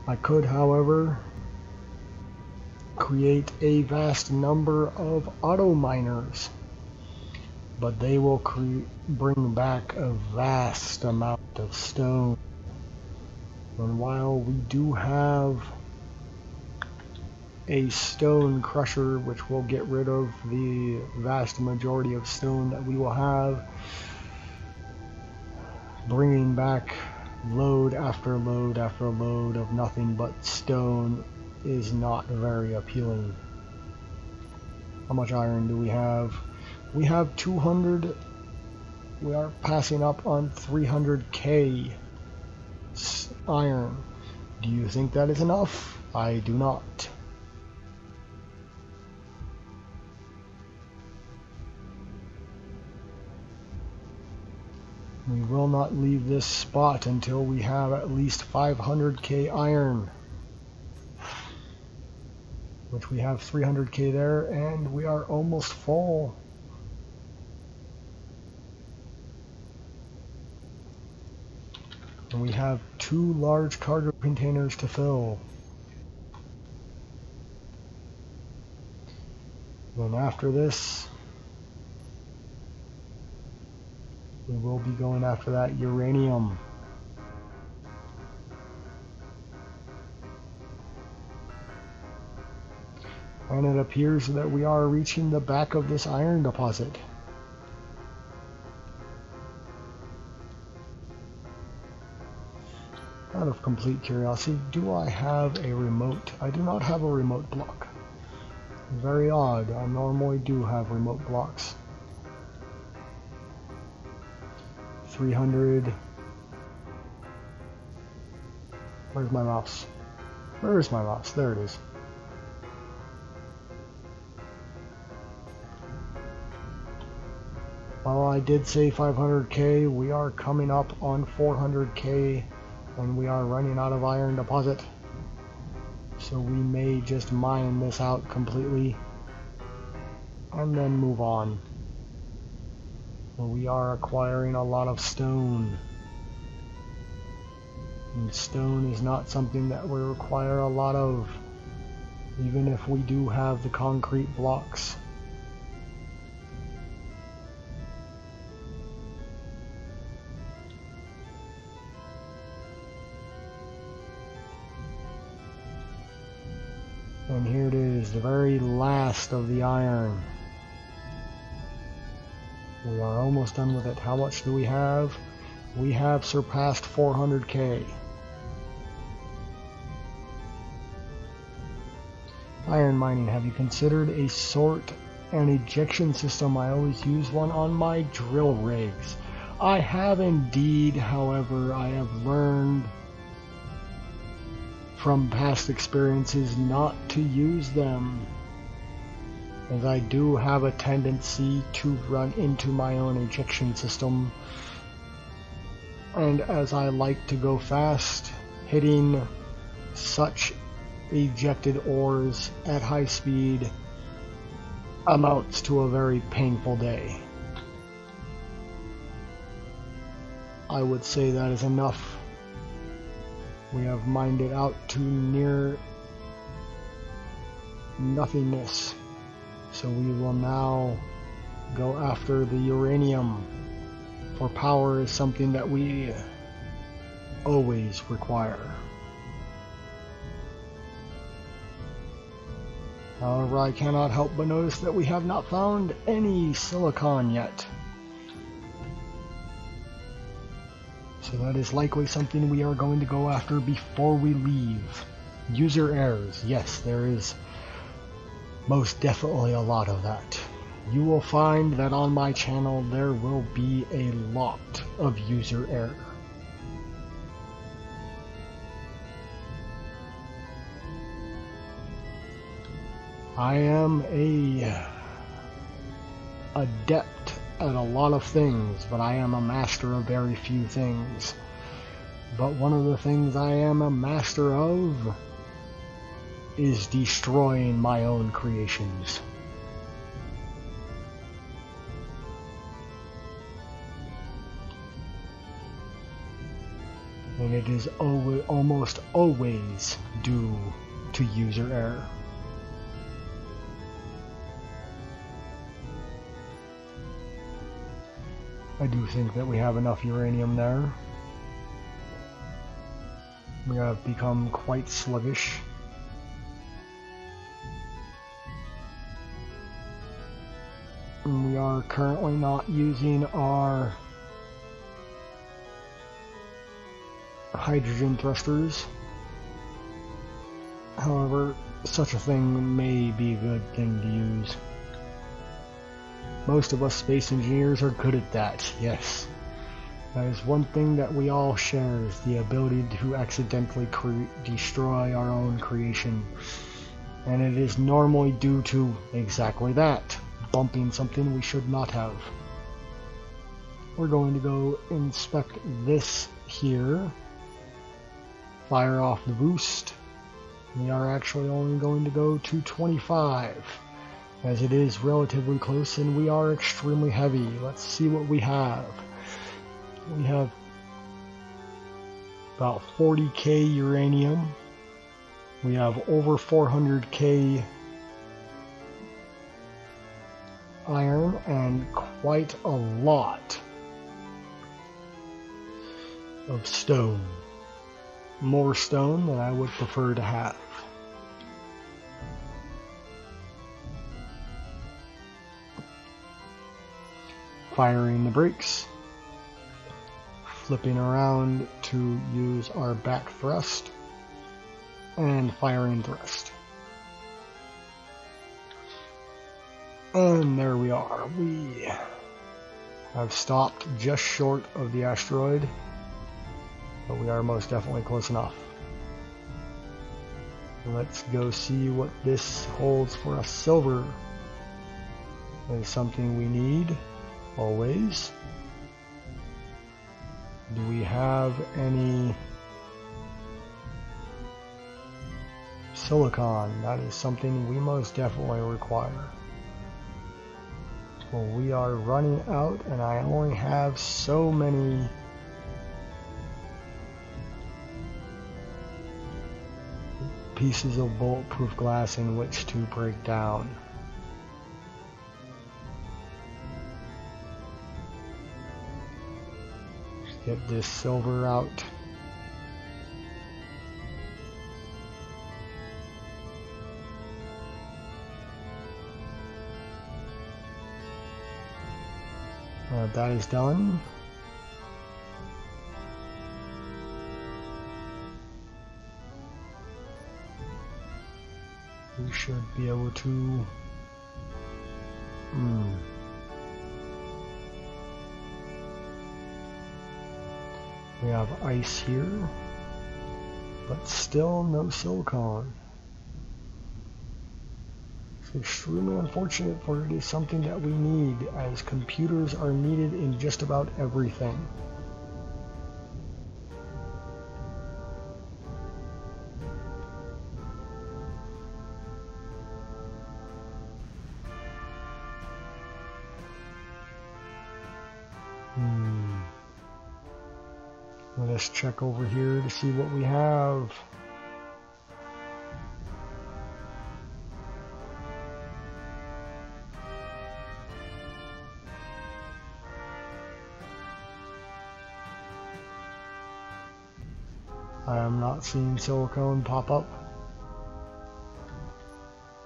I could, however, create a vast number of auto miners, but they will bring back a vast amount of stone. And while we do have a stone crusher which will get rid of the vast majority of stone that we will have, bringing back load after load after load of nothing but stone is not very appealing. How much iron do we have? We have 200. We are passing up on 300k iron. Do you think that is enough? I do not. We will not leave this spot until we have at least 500k iron, which we have 300k there, and we are almost full. And we have 2 large cargo containers to fill. Then after this, we will be going after that uranium. And it appears that we are reaching the back of this iron deposit. Out of complete curiosity, do I have a remote? I do not have a remote block. Very odd. I normally do have remote blocks. 300. Where's my mouse? Where is my mouse? There it is. While I did say 500k, we are coming up on 400k, and we are running out of iron deposit. So we may just mine this out completely and then move on. We are acquiring a lot of stone. And stone is not something that we require a lot of, even if we do have the concrete blocks. And here it is, the very last of the iron. We are almost done with it. How much do we have? We have surpassed 400k. Iron mining. Have you considered a sort and ejection system? I always use one on my drill rigs. I have indeed, however, I have learned from past experiences not to use them, as I do have a tendency to run into my own ejection system, and as I like to go fast, hitting such ejected ores at high speed amounts to a very painful day. I would say that is enough. We have mined it out to near nothingness. So we will now go after the uranium, for power is something that we always require. However, I cannot help but notice that we have not found any silicon yet. So that is likely something we are going to go after before we leave. User errors. Yes, there is most definitely a lot of that. You will find that on my channel there will be a lot of user error. I am a adept at a lot of things, but I am a master of very few things. But one of the things I am a master of is destroying my own creations. and it is almost always due to user error. I do think that we have enough uranium there. We have become quite sluggish. And we are currently not using our hydrogen thrusters. However, such a thing may be a good thing to use. Most of us space engineers are good at that, yes. That is one thing that we all share, is the ability to accidentally destroy our own creation. And it is normally due to exactly that, bumping something we should not have. We're going to go inspect this here. Fire off the boost. We are actually only going to go to 25, as it is relatively close and we are extremely heavy. Let's see what we have. We have about 40k uranium. We have over 400k iron and quite a lot of stone. More stone than I would prefer to have. Firing the brakes, flipping around to use our back thrust, and firing thrust. And there we are. We have stopped just short of the asteroid, but we are most definitely close enough. Let's go see what this holds for us. Silver is something we need. Always. Do we have any silicon? That is something we most definitely require. Well, we are running out and I only have so many pieces of bulletproof glass in which to break down. Get this silver out. That is done. We should be able to we have ice here, but still no silicon. It's extremely unfortunate, for it is something that we need, as computers are needed in just about everything. Let us check over here to see what we have. I am not seeing silicone pop up.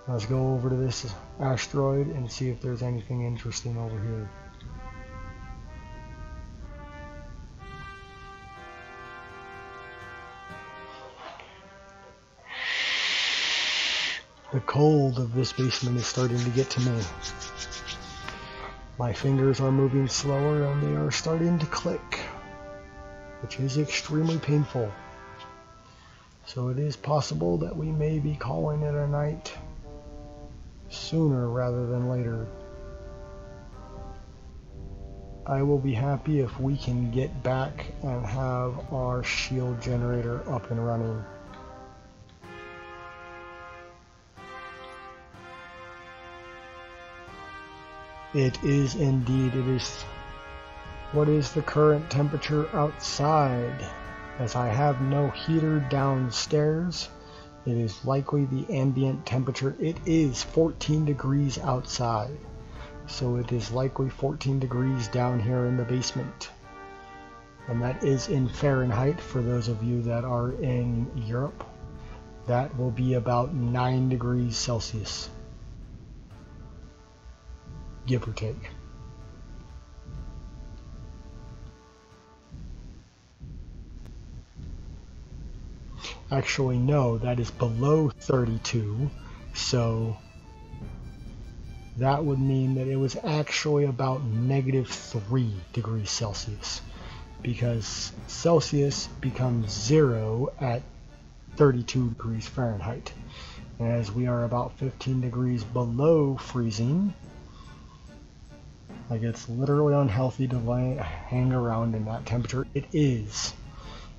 Let's go over to this asteroid and see if there's anything interesting over here. The cold of this basement is starting to get to me. My fingers are moving slower and they are starting to click, which is extremely painful. So it is possible that we may be calling it a night sooner rather than later. I will be happy if we can get back and have our shield generator up and running. It is indeed. It is. What is the current temperature outside? As I have no heater downstairs, it is likely the ambient temperature. It is 14 degrees outside, so it is likely 14 degrees down here in the basement. And that is in Fahrenheit for those of you that are in Europe. That will be about 9 degrees Celsius, give or take. Actually, no, that is below 32, so that would mean that it was actually about -3 degrees Celsius, because Celsius becomes 0 at 32 degrees Fahrenheit. And as we are about 15 degrees below freezing, like it's literally unhealthy to hang around in that temperature. It is.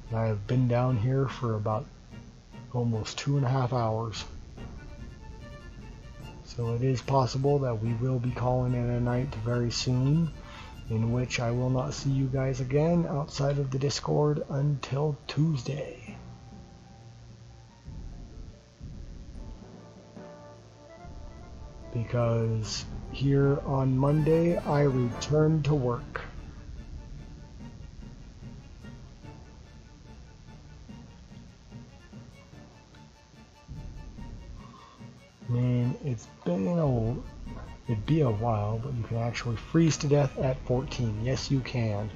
And I have been down here for about almost 2.5 hours. So it is possible that we will be calling it a night very soon, in which I will not see you guys again outside of the Discord until Tuesday. Because here on Monday I return to work. I mean, it'd be a while, but you can actually freeze to death at 14. Yes, you can.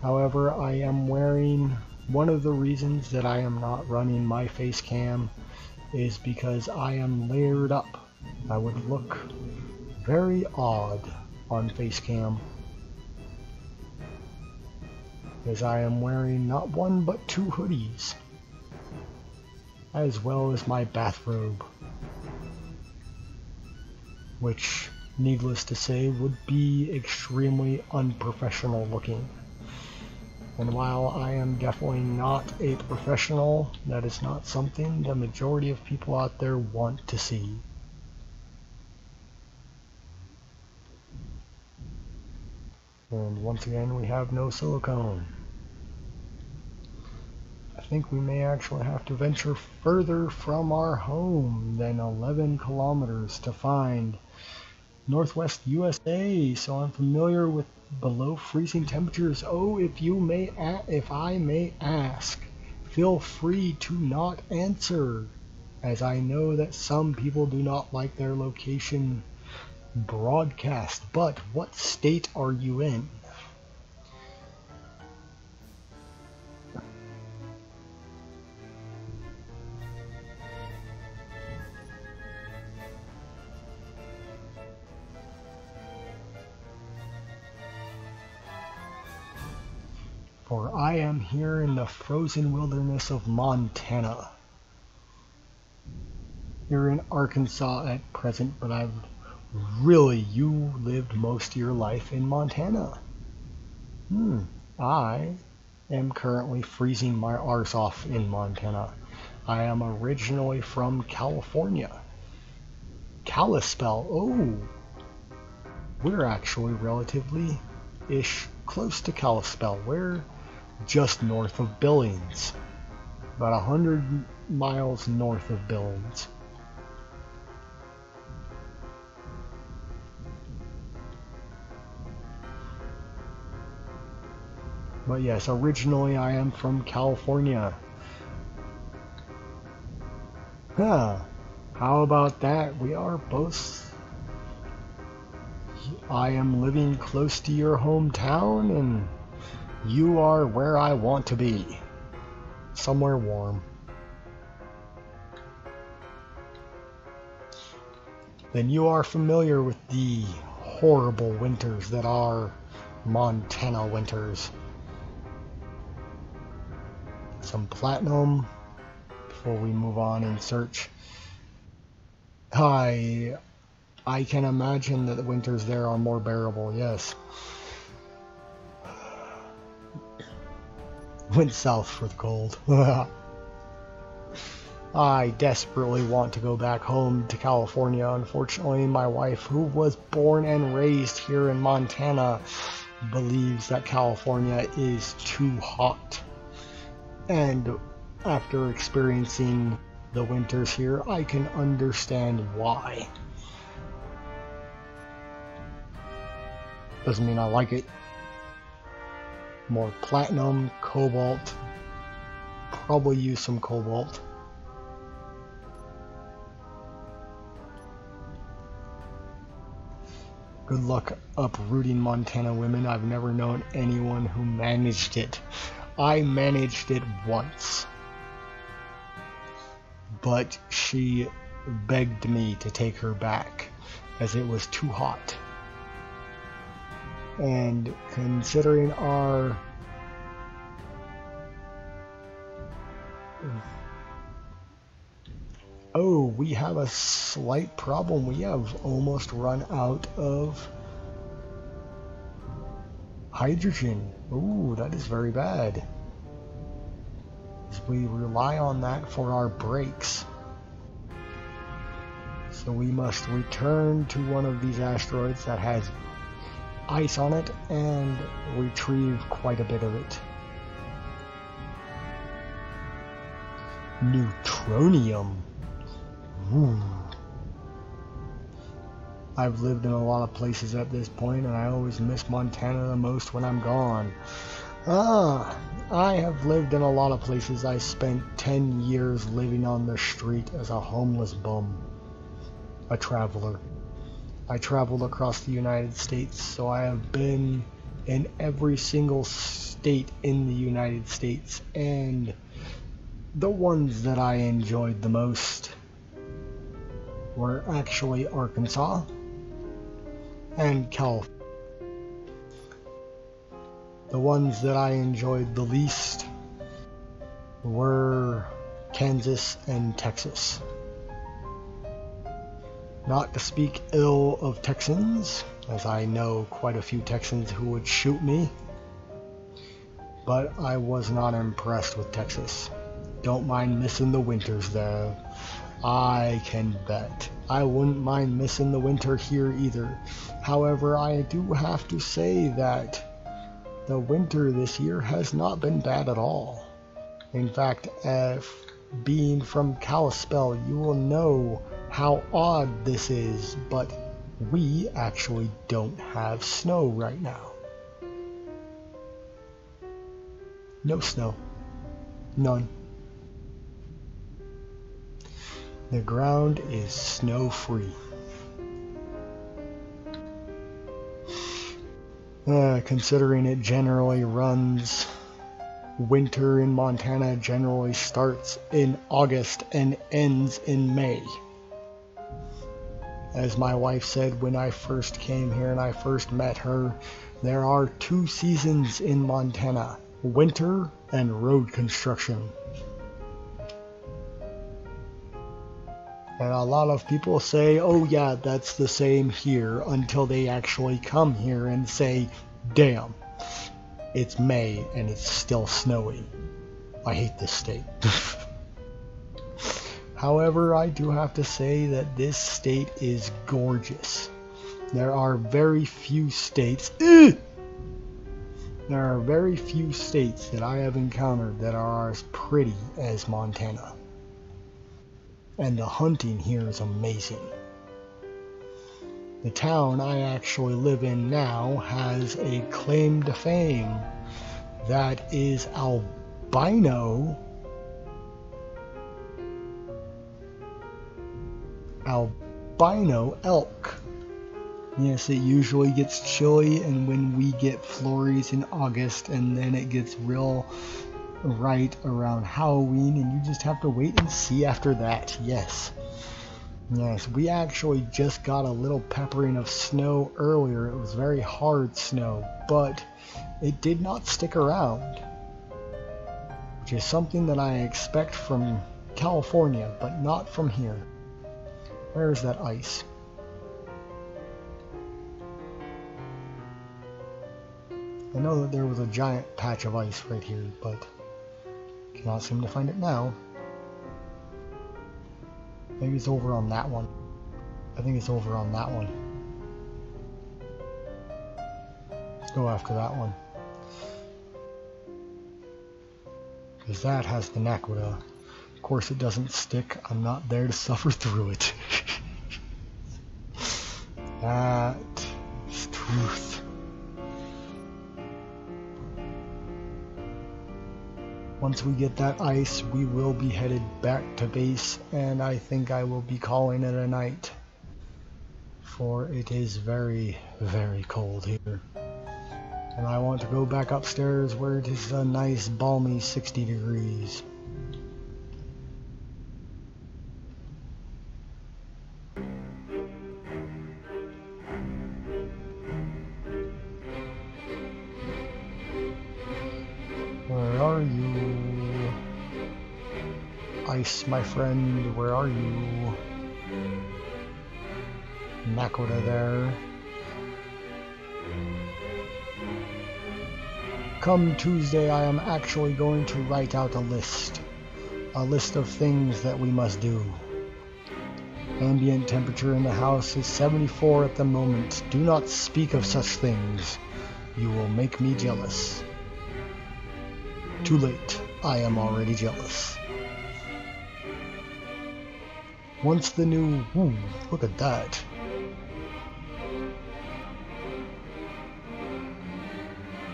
However, I am wearing, one of the reasons that I am not running my face cam is because I am layered up. I would look very odd on face cam, as I am wearing not one but 2 hoodies, as well as my bathrobe, which, needless to say, would be extremely unprofessional looking. And while I am definitely not a professional, that is not something the majority of people out there want to see. And once again, we have no silicone. I think we may actually have to venture further from our home than 11 kilometers to find Northwest USA, so I'm familiar with below freezing temperatures. Oh, if I may ask, feel free to not answer, as I know that some people do not like their location broadcast. But what state are you in? For I am here in the frozen wilderness of Montana. You're in Arkansas at present, but you lived most of your life in Montana. I am currently freezing my arse off in Montana. I am originally from California. Kalispell. Oh, we're actually relatively-ish close to Kalispell. We're just north of Billings, about 100 miles north of Billings. But yes, originally I am from California. How about that? We are both... I am living close to your hometown, and you are where I want to be. Somewhere warm. Then you are familiar with the horrible winters that are Montana winters. Some platinum before we move on and search. I can imagine that the winters there are more bearable, yes. Went south for the cold. I desperately want to go back home to California. Unfortunately, my wife, who was born and raised here in Montana, believes that California is too hot. And after experiencing the winters here, I can understand why. Doesn't mean I like it. More platinum, cobalt. Probably use some cobalt. Good luck uprooting Montana women. I've never known anyone who managed it. I managed it once. But she begged me to take her back as it was too hot. And considering our we have a slight problem. We have almost run out of hydrogen. Ooh, that is very bad. We rely on that for our brakes. So we must return to one of these asteroids that has ice on it and retrieve quite a bit of it. Neutronium. Ooh. I've lived in a lot of places at this point, and I always miss Montana the most when I'm gone. I have lived in a lot of places. I spent 10 years living on the street as a homeless bum, a traveler. I traveled across the United States, so I have been in every single state in the United States, and the ones that I enjoyed the most were actually Arkansas and California. The ones that I enjoyed the least were Kansas and Texas. Not to speak ill of Texans, as I know quite a few Texans who would shoot me, but I was not impressed with Texas. Don't mind missing the winters though. I can bet. I wouldn't mind missing the winter here either. However, I do have to say that the winter this year has not been bad at all. In fact, being from Kalispell, you will know how odd this is, but we actually don't have snow right now. No snow. None. The ground is snow-free. Considering it generally runs, winter in Montana generally starts in August and ends in May. As my wife said when I first came here and I first met her, there are 2 seasons in Montana, winter and road construction. And a lot of people say, oh yeah, that's the same here, until they actually come here and say, damn, it's May and it's still snowy. I hate this state. However, I do have to say that this state is gorgeous. There are very few states that I have encountered that are as pretty as Montana. And the hunting here is amazing. The town I actually live in now has a claim to fame that is albino elk. Yes, it usually gets chilly, and when we get flurries in August, and then it gets real right around Halloween, and you just have to wait and see after that. Yes, we actually just got a little peppering of snow earlier. It was very hard snow, but it did not stick around, which is something that I expect from California, but not from here. Where is that ice? I know that there was a giant patch of ice right here, but cannot seem to find it now. Maybe it's over on that one. I think it's over on that one. Let's go after that one. because that has the Naquadah. Of course it doesn't stick. I'm not there to suffer through it. That is truth. Once we get that ice, we will be headed back to base, and I think I will be calling it a night. For it is very, very cold here. And I want to go back upstairs where it is a nice balmy 60 degrees. Where are you? Ice, my friend, where are you? Naquadah there. Come Tuesday, I am actually going to write out a list of things that we must do. Ambient temperature in the house is 74 at the moment. Do not speak of such things. You will make me jealous. Too late. I am already jealous. Once the new... Ooh, look at that.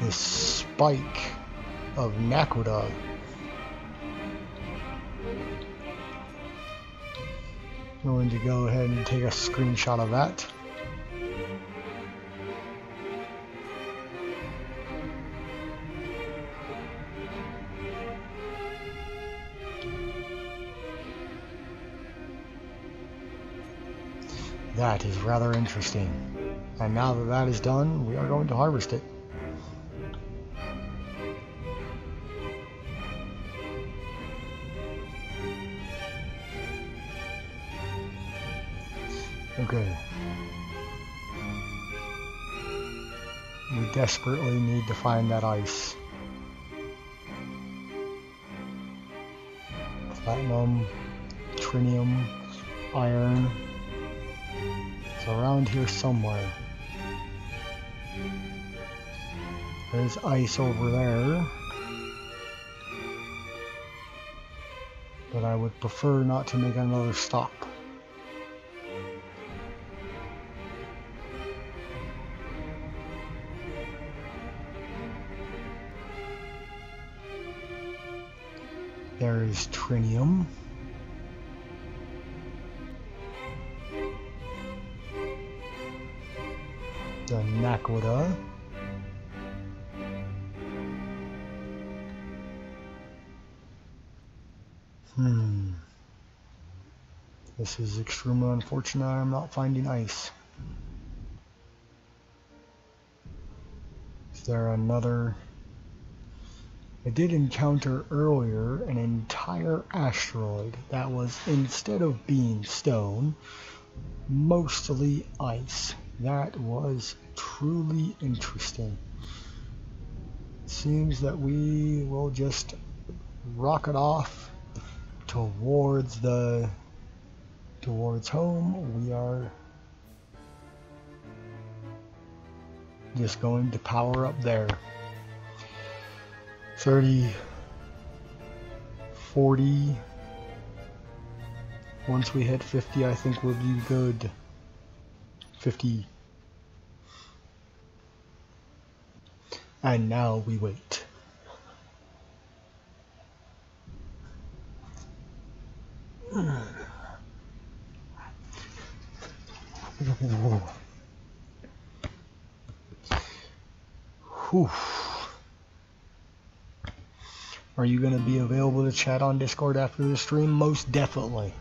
This spike of Naquadah. Going to go ahead and take a screenshot of that. That is rather interesting. And now that that is done, we are going to harvest it. Okay. We desperately need to find that ice. Platinum, trinium, iron. It's around here somewhere. There's ice over there. But I would prefer not to make another stop. There is trinium. The Naquadah. This is extremely unfortunate. I'm not finding ice. Is there another? I did encounter earlier an entire asteroid that was, instead of being stone, mostly ice. That was truly interesting. Seems that we will just rocket off towards home. We are just going to power up there. 30, 40. Once we hit 50, I think we'll be good. 50. And now we wait. Whew. Are you going to be available to chat on Discord after the stream? Most definitely.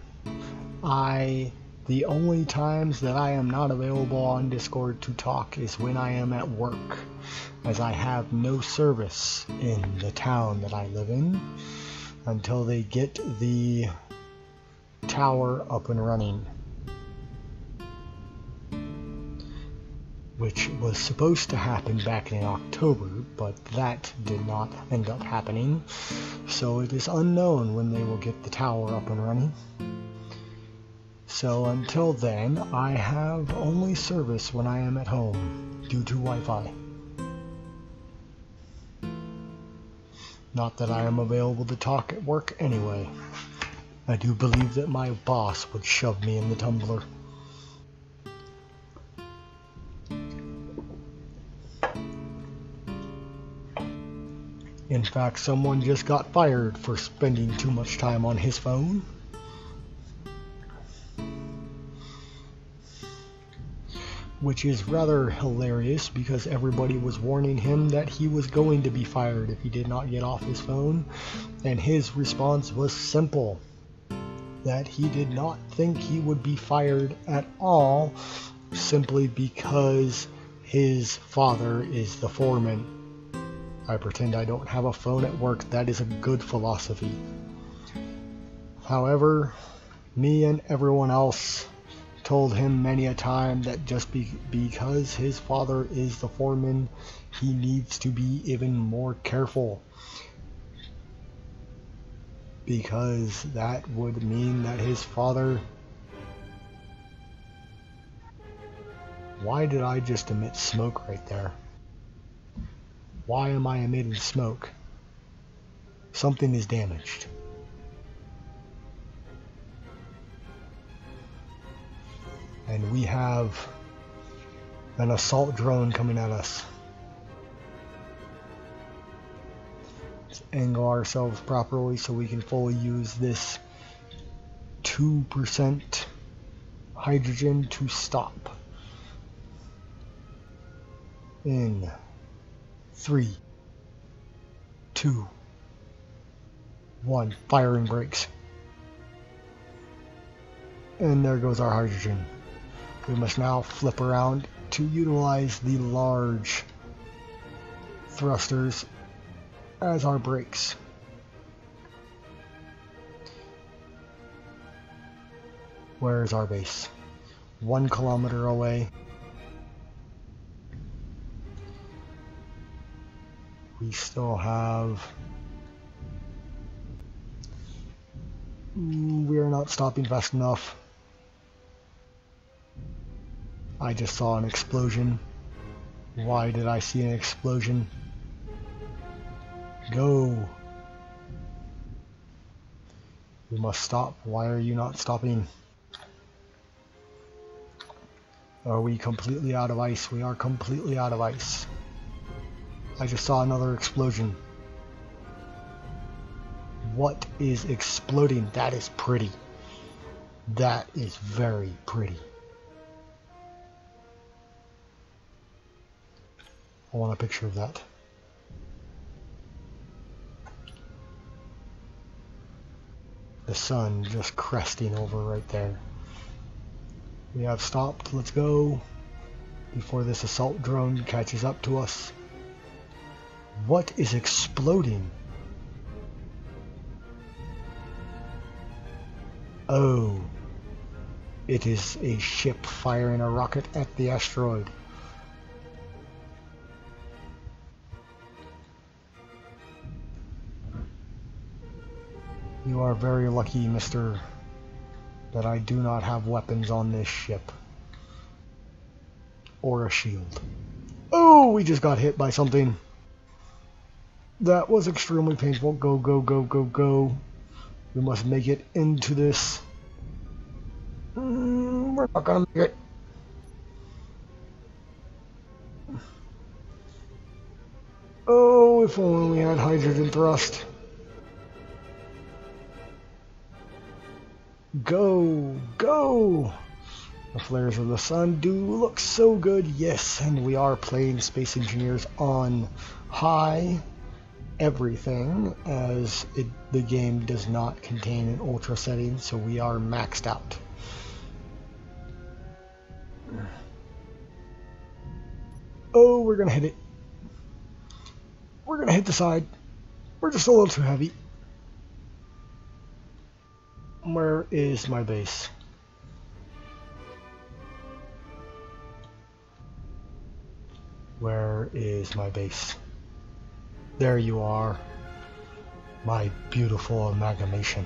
The only times that I am not available on Discord to talk is when I am at work, as I have no service in the town that I live in until they get the tower up and running, which was supposed to happen back in October, but that did not end up happening, so it is unknown when they will get the tower up and running. So until then, I have only service when I am at home, due to Wi-Fi. Not that I am available to talk at work anyway. I do believe that my boss would shove me in the tumbler. In fact, someone just got fired for spending too much time on his phone. Which is rather hilarious because everybody was warning him that he was going to be fired if he did not get off his phone. And his response was simple. That he did not think he would be fired at all simply because his father is the foreman. I pretend I don't have a phone at work. That is a good philosophy. However, me and everyone else told him many a time that just because his father is the foreman, he needs to be even more careful. Because that would mean that his father... Why did I just emit smoke right there? Why am I emitting smoke? Something is damaged. And we have an assault drone coming at us. Let's angle ourselves properly so we can fully use this 2% hydrogen to stop. In 3, 2, 1, firing brakes. And there goes our hydrogen. We must now flip around to utilize the large thrusters as our brakes. Where is our base? 1 kilometer away. We still have... We are not stopping fast enough. I just saw an explosion. Why did I see an explosion? Go! We must stop. Why are you not stopping? Are we completely out of ice? We are completely out of ice. I just saw another explosion. What is exploding? That is pretty. That is very pretty. I want a picture of that. The sun just cresting over right there. We have stopped. Let's go before this assault drone catches up to us. What is exploding? Oh, it is a ship firing a rocket at the asteroid. You are very lucky, mister, that I do not have weapons on this ship. Or a shield. Oh, we just got hit by something. That was extremely painful. Go, go, go, go, go. We must make it into this. We're not gonna make it. Oh, if only we had hydrogen thrust. Go, go! The flares of the sun do look so good, yes, and we are playing Space Engineers on high everything, as the game does not contain an ultra setting, so we are maxed out. Oh, we're gonna hit it. We're gonna hit the side. We're just a little too heavy. Where is my base? Where is my base? There you are. My beautiful amalgamation.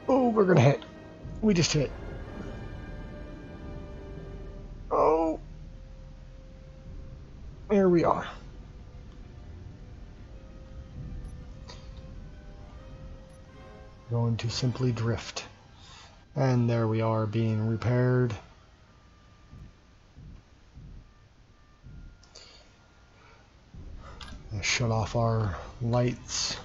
Oh, we're gonna hit. We just hit. Oh. There we are. Going to simply drift. And there we are, being repaired. Let's shut off our lights.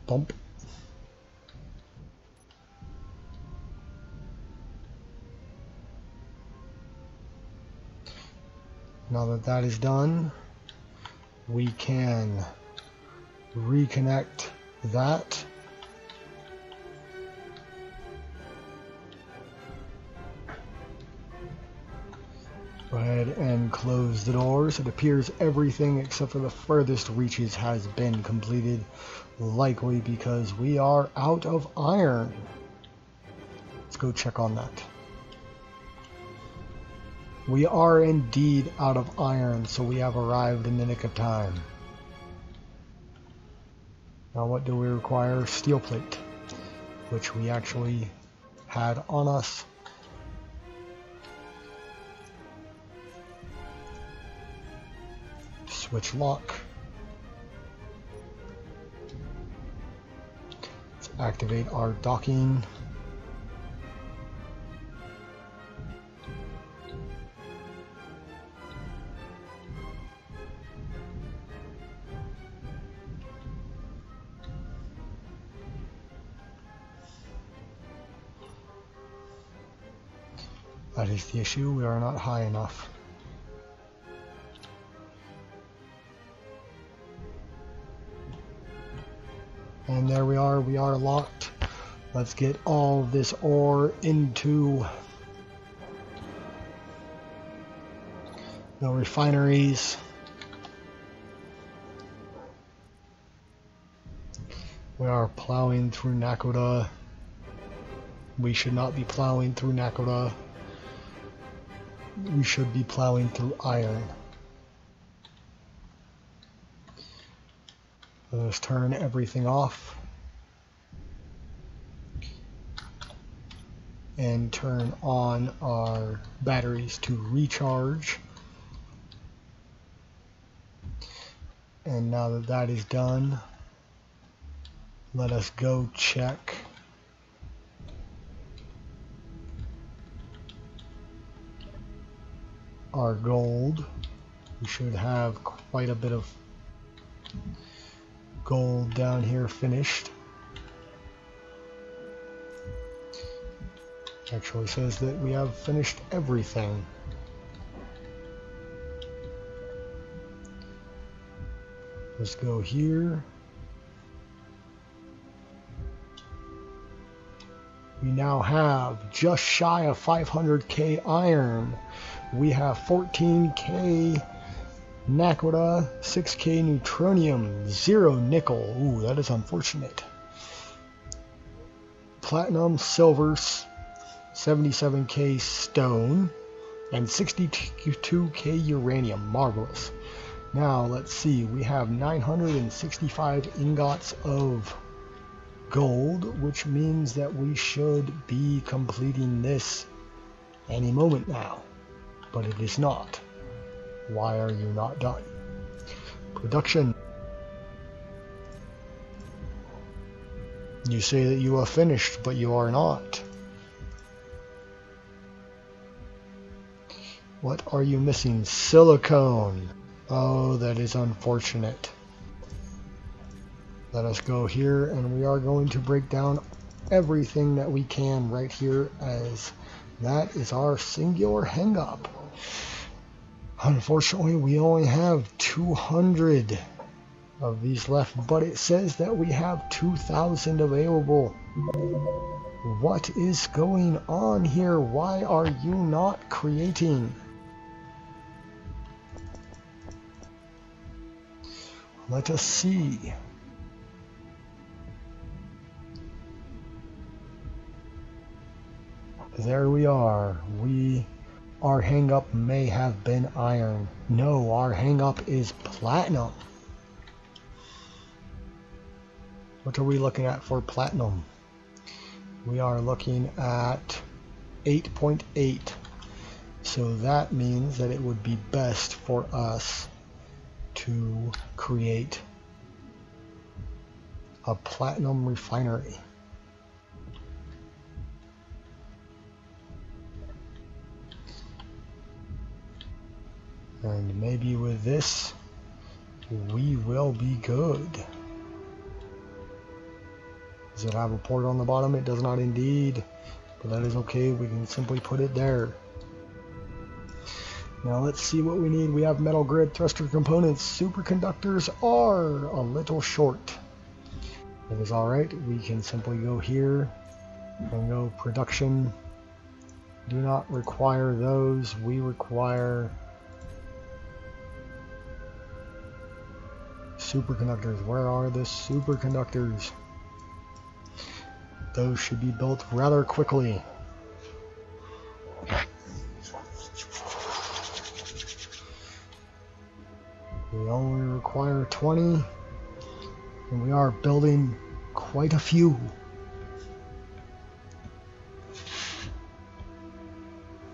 Bump. Now that that is done, we can reconnect that. Go ahead and close the doors. It appears everything except for the furthest reaches has been completed, likely because we are out of iron. Let's go check on that. We are indeed out of iron, so we have arrived in the nick of time. Now what do we require? Steel plate, which we actually had on us. Switch lock. Let's activate our docking. That is the issue, we are not high enough. And there we are locked. Let's get all this ore into the refineries. We are plowing through Nakoda. We should not be plowing through Nakoda. We should be plowing through iron. Let's turn everything off and turn on our batteries to recharge. And now that that is done, let us go check our gold. We should have quite a bit of gold down here finished. Actually says that we have finished everything. Let's go here. We now have just shy of 500k iron. We have 14k Nakoda, 6k neutronium, 0 nickel. Ooh, that is unfortunate. Platinum, silver, 77k stone, and 62k uranium. Marvelous. Now let's see, we have 965 ingots of gold, which means that we should be completing this any moment now, but it is not. Why are you not done? Production. You say that you are finished, but you are not. What are you missing? Silicone. Oh, that is unfortunate. Let us go here, and we are going to break down everything that we can right here, as that is our singular hang-up. Unfortunately, we only have 200 of these left, but it says that we have 2,000 available. What is going on here? Why are you not creating? Let us see. There we are. Our hang-up may have been iron. No, our hang-up is platinum. What are we looking at for platinum? We are looking at 8.8. So that means that it would be best for us to create a platinum refinery. And maybe with this, we will be good. Does it have a port on the bottom? It does not indeed, but that is okay. We can simply put it there. Now let's see what we need. We have metal grid thruster components. Superconductors are a little short. That is alright. We can simply go here and go production. Do not require those. We require superconductors. Where are the superconductors? Those should be built rather quickly. We only require 20, and we are building quite a few.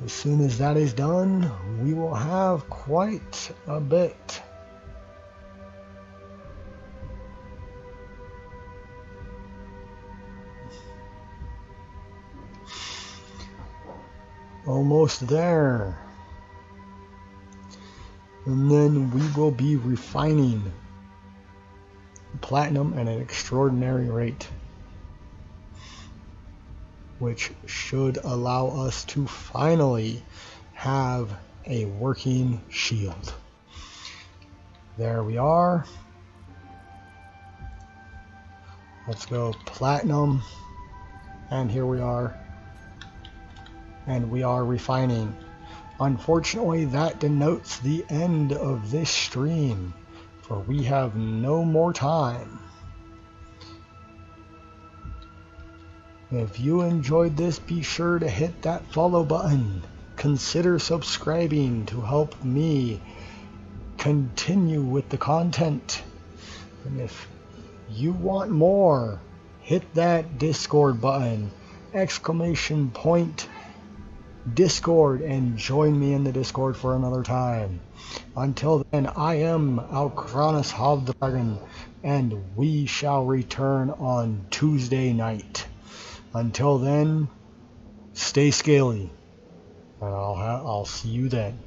As soon as that is done, we will have quite a bit. Almost there. And then we will be refining platinum at an extraordinary rate, which should allow us to finally have a working shield. There we are. Let's go platinum, and here we are. And we are refining. Unfortunately, that denotes the end of this stream, for we have no more time. If you enjoyed this, be sure to hit that follow button. Consider subscribing to help me continue with the content. And if you want more, hit that Discord button, ! Discord, and join me in the Discord for another time. Until then, I am Alcronis Hobdragon, and we shall return on Tuesday night. Until then, stay scaly, and I'll see you then.